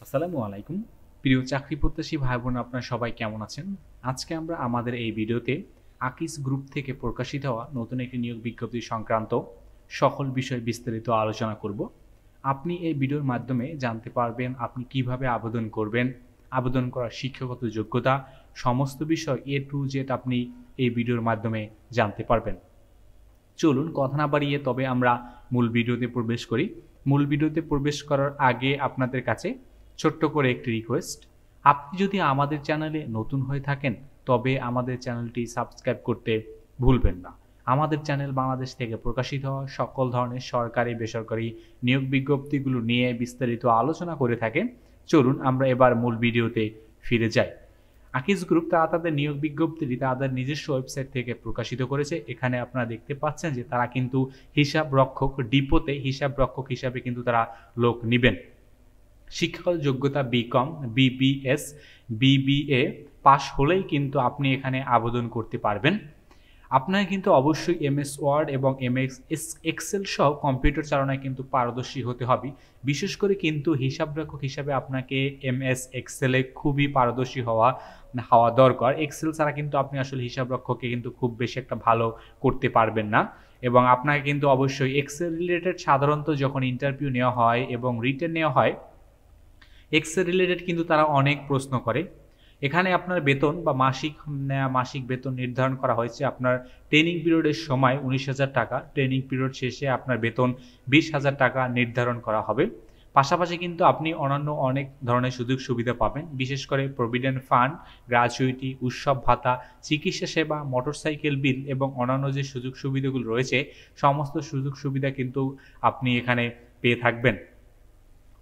আসসালামু আলাইকুম। প্রিয় চাকরি প্রত্যাশী ভাই বোন আপনারা সবাই কেমন আছেন? আজকে আমরা আমাদের এই ভিডিওতে আকিস গ্রুপ থেকে প্রকাশিত হওয়া নতুন একটি নিয়োগ বিজ্ঞপ্তি সংক্রান্ত সকল বিষয় বিস্তারিত আলোচনা করব। আপনি এই ভিডিওর মাধ্যমে জানতে পারবেন আপনি কিভাবে আবেদন করবেন, আবেদন করার শিক্ষাগত যোগ্যতা, সমস্ত বিষয় A to Z আপনি এই ভিডিওর মাধ্যমে জানতে পারবেন। চলুন কথা না বাড়িয়ে তবে আমরা মূল ভিডিওতে প্রবেশ করি। মূল ভিডিওতে প্রবেশ করার আগে আপনাদের কাছে ছোট্ট করে একটি রিকোয়েস্ট, আপনি যদি আমাদের চ্যানেলে নতুন হয়ে থাকেন তবে আমাদের চ্যানেলটি সাবস্ক্রাইব করতে ভুলবেন না। আমাদের চ্যানেল বাংলাদেশ থেকে প্রকাশিত হওয়া সকল ধরনের সরকারি বেসরকারি নিয়োগ বিজ্ঞপ্তিগুলো নিয়ে বিস্তারিত আলোচনা করে থাকে। চলুন আমরা এবার মূল ভিডিওতে ফিরে যাই। আকিস গ্রুপ তারা তাদের নিয়োগ বিজ্ঞপ্তিটি তাদের নিজস্ব ওয়েবসাইট থেকে প্রকাশিত করেছে। এখানে আপনারা দেখতে পাচ্ছেন যে তারা কিন্তু হিসাব রক্ষক ডিপোতে হিসাব রক্ষক হিসাবে কিন্তু তারা লোক নেবেন। শিক্ষাগত যোগ্যতা বিকম, বিবিএস, বিবিএ পাস হলেই কিন্তু আপনি এখানে আবেদন করতে পারবেন। আপনাকে কিন্তু অবশ্যই MS ওয়ার্ড এবং MS এক্সেল সহ কম্পিউটার চালনায় কিন্তু পারদর্শী হতে হবে। বিশেষ করে কিন্তু হিসাবরক্ষক হিসাবে আপনাকে MS এক্সেলে খুবই পারদর্শী হওয়া দরকার। এক্সেল ছাড়া কিন্তু আপনি আসলে হিসাবরক্ষকে কিন্তু খুব বেশি একটা ভালো করতে পারবেন না। এবং আপনাকে কিন্তু অবশ্যই এক্সেল রিলেটেড সাধারণত যখন ইন্টারভিউ নেওয়া হয় এবং রিটেন নেওয়া হয়, এক্সেল রিলেটেড কিন্তু তারা অনেক প্রশ্ন করে। এখানে আপনার বেতন বা মাসিক বেতন নির্ধারণ করা হয়েছে আপনার ট্রেনিং পিরিয়ডের সময় 19,000 টাকা, ট্রেনিং পিরিয়ড শেষে আপনার বেতন 20,000 টাকা নির্ধারণ করা হবে। পাশাপাশি কিন্তু আপনি অন্যান্য অনেক ধরনের সুযোগ সুবিধা পাবেন, বিশেষ করে প্রভিডেন্ট ফান্ড, গ্র্যাচুইটি, উৎসব ভাতা, চিকিৎসা সেবা, মোটরসাইকেল বিল এবং অন্যান্য যে সুযোগ সুবিধাগুলো রয়েছে সমস্ত সুযোগ সুবিধা কিন্তু আপনি এখানে পেয়ে থাকবেন।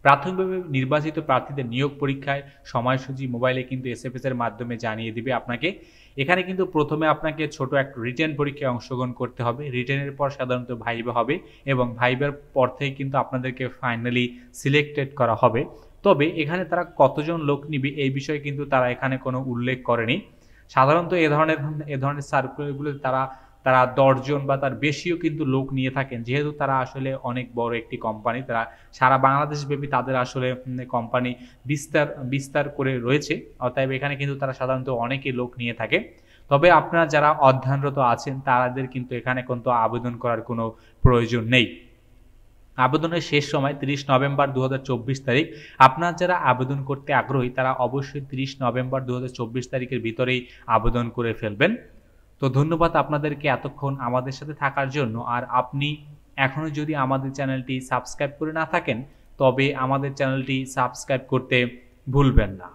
প্রাথমিকভাবে নির্বাচিত প্রার্থীদের নিয়োগ পরীক্ষায় সময়সূচি মোবাইলে কিন্তু SMS এর মাধ্যমে জানিয়ে দিবে আপনাকে। এখানে কিন্তু প্রথমে আপনাকে ছোট একটা রিটেন পরীক্ষায় অংশগ্রহণ করতে হবে। রিটেনের পর সাধারণত ভাইবা হবে এবং ভাইবার পর থেকে কিন্তু আপনাদেরকে ফাইনালি সিলেক্টেড করা হবে। তবে এখানে তারা কতজন লোক নিবে এই বিষয়ে কিন্তু তারা এখানে কোনো উল্লেখ করেনি। সাধারণত এ ধরনের সার্কুলারগুলো তারা 10 জন বা তার বেশিও কিন্তু লোক নিয়ে থাকেন, যেহেতু তারা আসলে অনেক বড় একটি কোম্পানি। তারা সারা বাংলাদেশ ব্যাপী তাদের আসলে কোম্পানি বিস্তার করে রয়েছে। অতএব এখানে কিন্তু তারা সাধারণত অনেকেই লোক নিয়ে থাকে। তবে আপনারা যারা অধ্যয়নরত আছেন তাদের কিন্তু এখানে কিন্তু আবেদন করার কোনো প্রয়োজন নেই। আবেদনের শেষ সময় 30 নভেম্বর 2024 তারিখ। আপনারা যারা আবেদন করতে আগ্রহী তারা অবশ্যই 30 নভেম্বর 2024 তারিখের ভিতরেই আবেদন করে ফেলবেন। তো ধন্যবাদ আপনাদেরকে এতক্ষণ আমাদের সাথে থাকার জন্য। আর আপনি এখনও যদি আমাদের চ্যানেলটি সাবস্ক্রাইব করে না থাকেন তবে আমাদের চ্যানেলটি সাবস্ক্রাইব করতে ভুলবেন না।